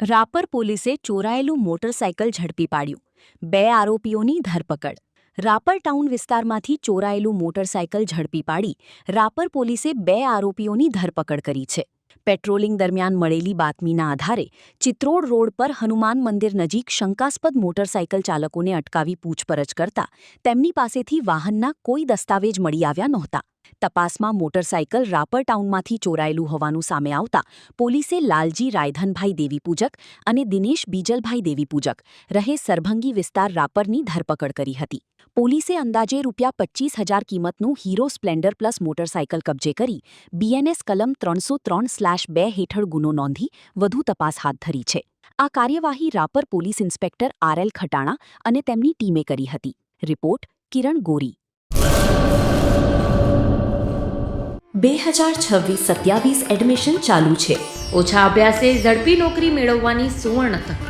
રાપર પોલીસે ચોરાયેલું મોટરસાયકલ ઝડપી પાડ્યું. 2 આરોપીઓની ધરપકડ. રાપર ટાઉન વિસ્તારમાંથી ચોરાયેલું મોટરસાયકલ ઝડપી પાડી રાપર પોલીસે 2 આરોપીઓની ધરપકડ કરી છે. પેટ્રોલિંગ દરમિયાન મળેલી બાતમીના આધારે ચિત્રોડ રોડ પર હનુમાન મંદિર નજીક શંકાસ્પદ મોટરસાયકલ ચાલકોને અટકાવી પૂછપરછ કરતા તેમની પાસેથી વાહનના કોઈ દસ્તાવેજ મળી આવ્યા નહોતા. તપાસમાં મોટરસાયકલ રાપર ટાઉનમાંથી ચોરાયેલું હોવાનું સામે આવતા પોલીસે લાલજી રાયધનભાઈ દેવીપૂજક અને દિનેશ બીજલભાઈ દેવીપૂજક રહે સરભંગી વિસ્તાર રાપરની ધરપકડ કરી હતી. પોલીસે અંદાજે ₹25,000 કિંમતનું હીરો સ્પ્લેન્ડર પ્લસ મોટરસાયકલ કબજે કરી BNS કલમ 303/2 હેઠળ ગુનો નોંધી વધુ તપાસ હાથ ધરી છે. આ કાર્યવાહી Rapar police inspector RL Khatana અને તેમની ટીમે કરી હતી. રિપોર્ટ કિરણ ગોરી. 2026-27 એડમિશન ચાલુ છે. ઓછા અભ્યાસે ઝડપી નોકરી મેળવવાની સુવર્ણ તક.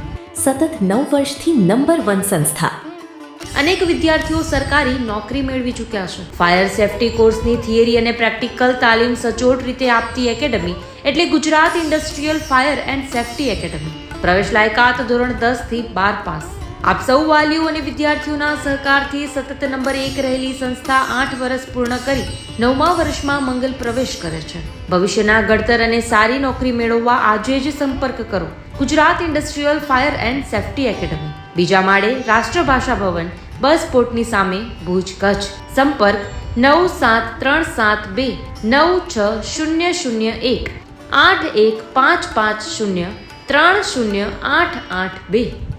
સતત 9 વર્ષથી નંબર 1 સંસ્થા. અનેક વિદ્યાર્થીઓ સરકારી નોકરી મેળવી ચૂક્યા છે. ફાયર સેફટી કોર્સની થિયરી અને પ્રેક્ટિકલ તાલીમ સચોટ રીતે આપતી એકેડમી એટલે Gujarat industrial fire and safety academy. પ્રવેશ લાયકાત ધોરણ 10 થી 12 પાસ. આપ સૌ વાલીઓ અને વિદ્યાર્થીઓના સહકારથી સતત નંબર 1 રહેલી સંસ્થા 8 વર્ષ પૂર્ણ કરી 9મા વર્ષમાં મંગલ પ્રવેશ કરે છે. ભવિષ્યના ઘડતર અને સારી નોકરી મેળવવા આજે જ સંપર્ક કરો Gujarat industrial fire and safety academy, બીજા માળે રાષ્ટ્રભાષા ભવન, બસ પોર્ટની સામે, ભુજ, કચ્છ. સંપર્ક 9737296001 8155030882.